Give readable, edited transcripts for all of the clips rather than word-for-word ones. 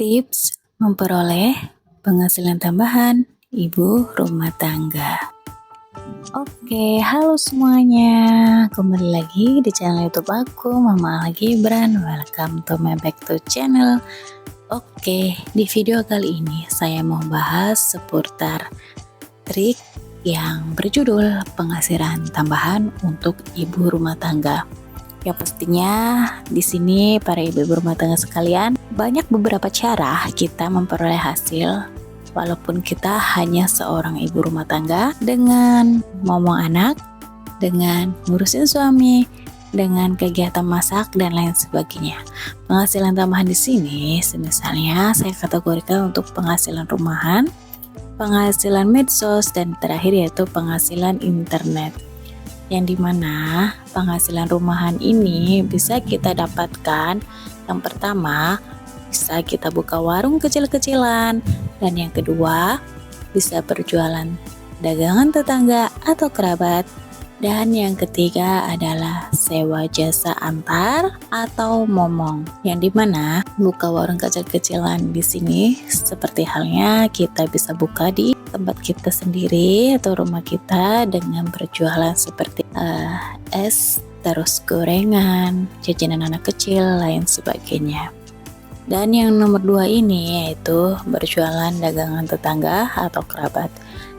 Tips memperoleh penghasilan tambahan ibu rumah tangga. Oke, halo semuanya. Kembali lagi di channel YouTube aku, Mama Al Gibran. Welcome to my back to channel. Oke, di video kali ini saya mau bahas seputar trik yang berjudul penghasilan tambahan untuk ibu rumah tangga. Yang pastinya di sini para ibu-ibu rumah tangga sekalian, banyak beberapa cara kita memperoleh hasil walaupun kita hanya seorang ibu rumah tangga, dengan ngomong anak, dengan ngurusin suami, dengan kegiatan masak dan lain sebagainya. Penghasilan tambahan di sini misalnya saya kategorikan untuk penghasilan rumahan, penghasilan medsos, dan terakhir yaitu penghasilan internet. Yang dimana penghasilan rumahan ini bisa kita dapatkan, yang pertama bisa kita buka warung kecil-kecilan, dan yang kedua bisa berjualan dagangan tetangga atau kerabat, dan yang ketiga adalah sewa jasa antar atau momong. Yang dimana buka warung kecil-kecilan di sini seperti halnya kita bisa buka di tempat kita sendiri atau rumah kita dengan berjualan seperti es, terus gorengan, jajanan anak kecil, lain sebagainya. Dan yang nomor 2 ini yaitu berjualan dagangan tetangga atau kerabat,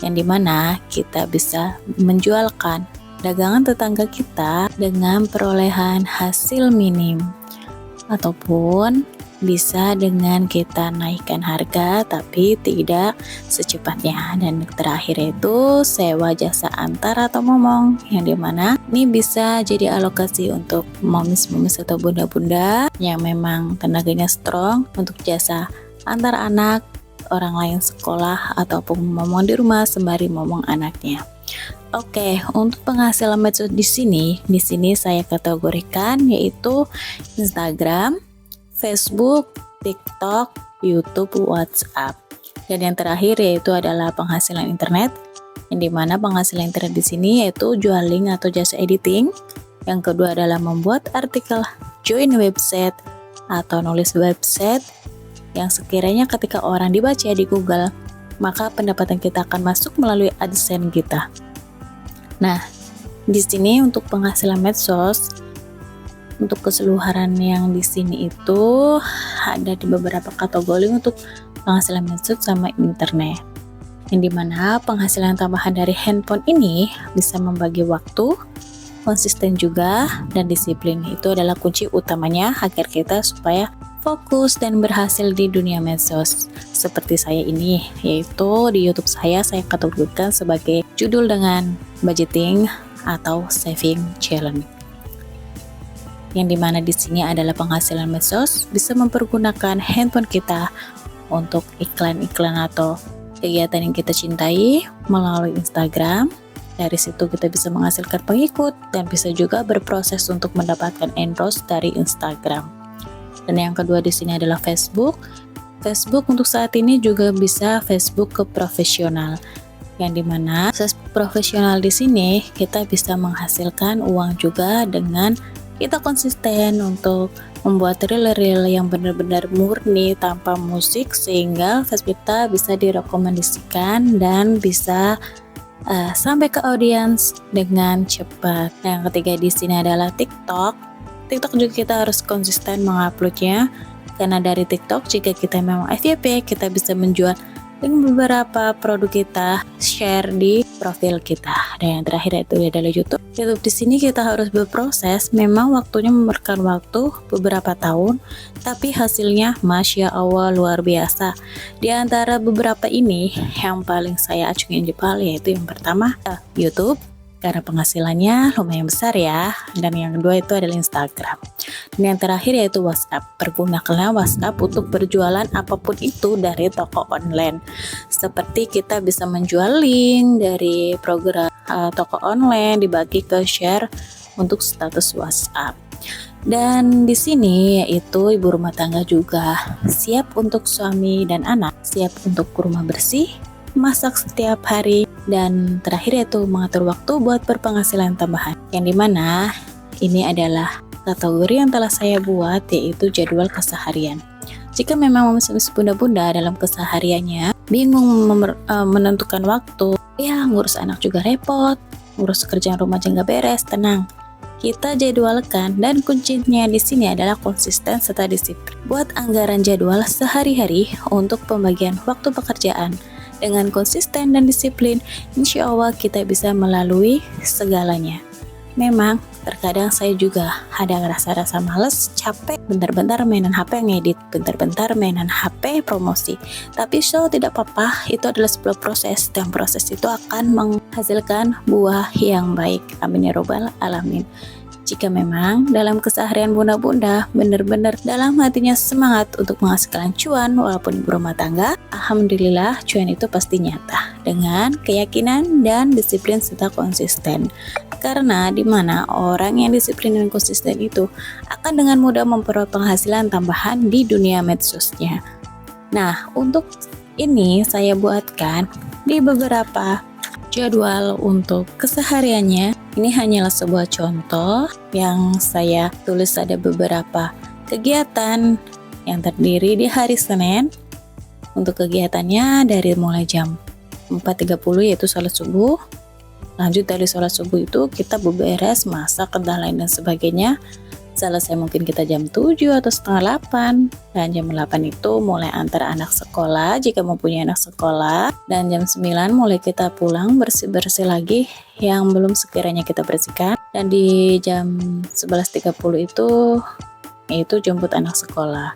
yang dimana kita bisa menjualkan dagangan tetangga kita dengan perolehan hasil minim, ataupun bisa dengan kita naikkan harga tapi tidak secepatnya. Dan terakhir itu sewa jasa antar atau momong, yang dimana ini bisa jadi alokasi untuk momis-momis atau bunda-bunda yang memang tenaganya strong untuk jasa antar anak, orang lain sekolah, ataupun momong di rumah sembari momong anaknya. Oke, untuk penghasilan medsos di sini saya kategorikan yaitu Instagram, Facebook, TikTok, YouTube, WhatsApp. Dan yang terakhir yaitu adalah penghasilan internet, yang dimana penghasilan internet di sini yaitu jual link atau jasa editing. Yang kedua adalah membuat artikel, join website atau nulis website yang sekiranya ketika orang dibaca di Google, maka pendapatan kita akan masuk melalui AdSense kita. Nah, di sini untuk penghasilan medsos, untuk keseluruhan yang di sini itu ada di beberapa kategori untuk penghasilan medsos sama internet. Yang dimana penghasilan tambahan dari handphone ini bisa membagi waktu, konsisten juga, dan disiplin. Itu adalah kunci utamanya agar kita supaya fokus dan berhasil di dunia medsos. Seperti saya ini, yaitu di YouTube saya kategorikan sebagai judul dengan budgeting atau saving challenge. Yang dimana di sini adalah penghasilan medsos bisa mempergunakan handphone kita untuk iklan-iklan atau kegiatan yang kita cintai melalui Instagram. Dari situ kita bisa menghasilkan pengikut dan bisa juga berproses untuk mendapatkan endorse dari Instagram. Dan yang kedua di sini adalah Facebook. Facebook untuk saat ini juga bisa Facebook ke profesional, yang dimana Facebook profesional di sini kita bisa menghasilkan uang juga dengan kita konsisten untuk membuat reel-reel yang benar-benar murni tanpa musik, sehingga Facebook kita bisa direkomendasikan dan bisa sampai ke audiens dengan cepat. Yang ketiga di sini adalah TikTok. TikTok juga kita harus konsisten menguploadnya, karena dari TikTok jika kita memang FYP kita bisa menjual dengan beberapa produk kita share di profil kita. Dan yang terakhir itu adalah YouTube. YouTube di sini kita harus berproses, memang waktunya memerlukan waktu beberapa tahun, tapi hasilnya Masya Allah luar biasa. Di antara beberapa ini yang paling saya acungin jempol yaitu yang pertama YouTube, karena penghasilannya lumayan besar ya. Dan yang kedua itu adalah Instagram. Dan yang terakhir yaitu WhatsApp. Pergunakanlah WhatsApp untuk berjualan apapun itu dari toko online. Seperti kita bisa menjual link dari program toko online dibagi ke share untuk status WhatsApp. Dan di sini yaitu ibu rumah tangga juga siap untuk suami dan anak, siap untuk rumah bersih, masak setiap hari, dan terakhir yaitu mengatur waktu buat berpenghasilan tambahan, yang dimana ini adalah kategori yang telah saya buat yaitu jadwal keseharian. Jika memang bunda-bunda dalam kesehariannya bingung menentukan waktu, ya ngurus anak juga repot, ngurus kerjaan rumah aja nggak beres, tenang. Kita jadwalkan dan kuncinya di sini adalah konsisten serta disiplin. Buat anggaran jadwal sehari-hari untuk pembagian waktu pekerjaan. Dengan konsisten dan disiplin, insya Allah kita bisa melalui segalanya. Memang terkadang saya juga ada rasa-rasa males, capek, bentar-bentar mainan HP ngedit, bentar-bentar mainan HP promosi. Tapi tidak apa-apa, itu adalah sebuah proses dan proses itu akan menghasilkan buah yang baik. Amin ya robbal alamin. Jika memang dalam keseharian bunda-bunda benar-benar dalam hatinya semangat untuk menghasilkan cuan walaupun ibu rumah tangga, alhamdulillah cuan itu pasti nyata dengan keyakinan dan disiplin serta konsisten. Karena di mana orang yang disiplin dan konsisten itu akan dengan mudah memperoleh penghasilan tambahan di dunia medsosnya. Nah, untuk ini saya buatkan di beberapa jadwal untuk kesehariannya. Ini hanyalah sebuah contoh yang saya tulis, ada beberapa kegiatan yang terdiri di hari Senin. Untuk kegiatannya dari mulai jam 4.30 yaitu sholat subuh. Lanjut dari sholat subuh itu kita beberes, masak, dan lain dan sebagainya. Selesai mungkin kita jam 7 atau setengah 8. Dan jam 8 itu mulai antar anak sekolah jika mempunyai anak sekolah. Dan jam 9 mulai kita pulang bersih-bersih lagi yang belum sekiranya kita bersihkan. Dan di jam 11.30 itu jemput anak sekolah.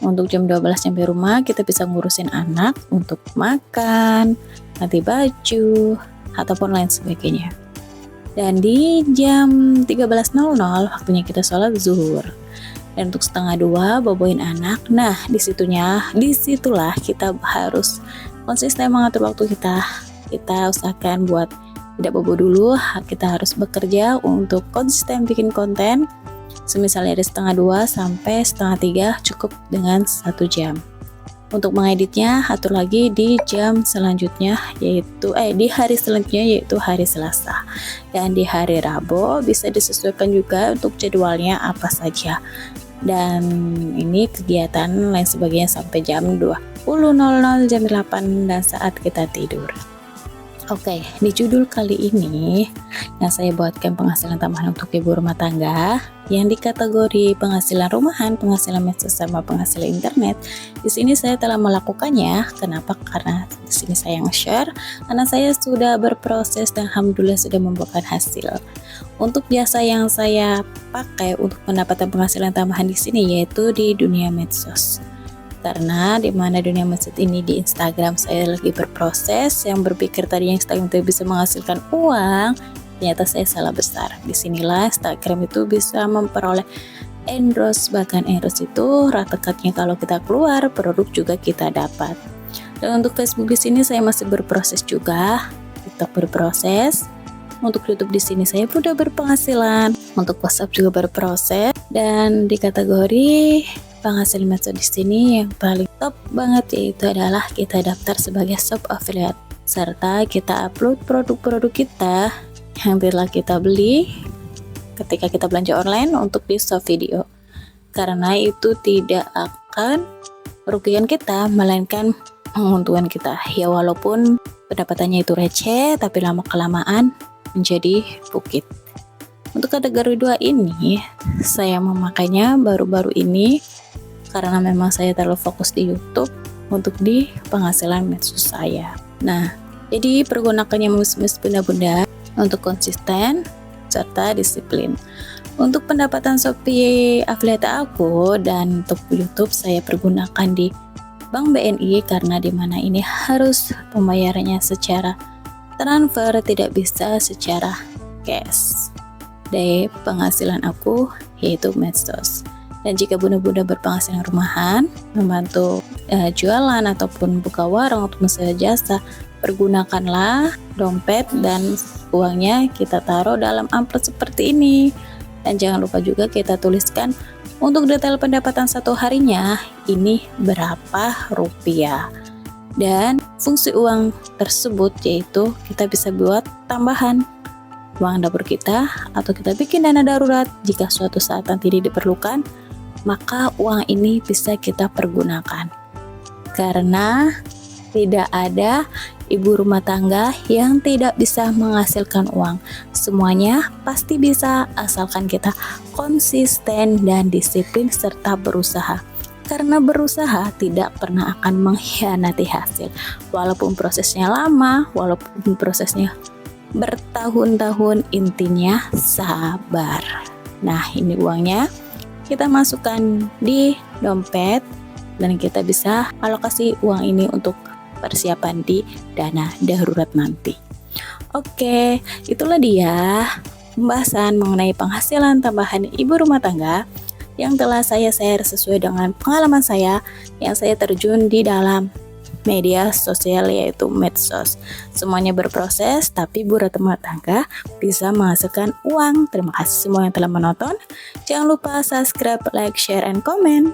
Untuk jam 12 sampai rumah kita bisa ngurusin anak untuk makan, ganti baju, ataupun lain sebagainya. Dan di jam 13.00 waktunya kita sholat zuhur. Dan untuk setengah 2 boboin anak. Nah, disitulah kita harus konsisten mengatur waktu kita. Kita usahakan buat tidak bobo dulu. Kita harus bekerja untuk konsisten bikin konten. Semisal dari setengah 2 sampai setengah 3 cukup dengan 1 jam. Untuk mengeditnya atur lagi di jam selanjutnya di hari selanjutnya yaitu hari Selasa. Dan di hari Rabu bisa disesuaikan juga untuk jadwalnya apa saja. Dan ini kegiatan lain sebagainya sampai jam 20.00, jam 8 dan saat kita tidur. Oke, di judul kali ini yang saya buatkan penghasilan tambahan untuk ibu rumah tangga yang di kategori penghasilan rumahan, penghasilan medsos sama penghasilan internet. Di sini saya telah melakukannya. Kenapa? Karena di sini saya nge-share karena saya sudah berproses dan alhamdulillah sudah membuahkan hasil. Untuk jasa yang saya pakai untuk mendapatkan penghasilan tambahan di sini yaitu di dunia medsos. Karena di mana dunia medsos ini di Instagram saya lagi berproses, yang berpikir tadinya Instagram itu bisa menghasilkan uang, ternyata saya salah besar. Disinilah Instagram itu bisa memperoleh endorse, bahkan endorse itu rata cutnya kalau kita keluar produk juga kita dapat. Dan untuk Facebook di sini saya masih berproses juga, TikTok berproses. Untuk YouTube di sini saya sudah berpenghasilan, untuk WhatsApp juga berproses, dan di kategori penghasil medsos di sini yang paling top banget yaitu adalah kita daftar sebagai shop affiliate serta kita upload produk-produk kita yang telah kita beli ketika kita belanja online untuk di shop video, karena itu tidak akan merugikan kita melainkan menguntungkan kita ya, walaupun pendapatannya itu receh tapi lama-kelamaan menjadi bukit. Untuk kategori 2 ini saya memakainya baru-baru ini karena memang saya terlalu fokus di YouTube untuk di penghasilan medsos saya. Nah, jadi pergunakannya bunda-bunda untuk konsisten serta disiplin. Untuk pendapatan Shopee affiliate aku dan untuk YouTube saya pergunakan di Bank BNI karena dimana ini harus pembayarannya secara transfer, tidak bisa secara cash. Dari penghasilan aku yaitu medsos. Dan jika bunda-bunda berpenghasilan rumahan, membantu jualan ataupun buka warung untuk usaha jasa, pergunakanlah dompet dan uangnya kita taruh dalam amplop seperti ini. Dan jangan lupa juga kita tuliskan untuk detail pendapatan satu harinya ini berapa rupiah. Dan fungsi uang tersebut yaitu kita bisa buat tambahan uang dapur kita atau kita bikin dana darurat jika suatu saat nanti diperlukan maka uang ini bisa kita pergunakan. Karena tidak ada ibu rumah tangga yang tidak bisa menghasilkan uang. Semuanya pasti bisa asalkan kita konsisten dan disiplin serta berusaha. Karena berusaha tidak pernah akan mengkhianati hasil. Walaupun prosesnya lama, walaupun prosesnya bertahun-tahun, intinya sabar. Nah, ini uangnya kita masukkan di dompet dan kita bisa alokasi uang ini untuk persiapan di dana darurat nanti. Oke, itulah dia pembahasan mengenai penghasilan tambahan ibu rumah tangga yang telah saya share sesuai dengan pengalaman saya yang saya terjun di dalam media sosial yaitu medsos. Semuanya berproses, tapi ibu rumah tangga bisa menghasilkan uang. Terima kasih semua yang telah menonton. Jangan lupa subscribe, like, share, and comment.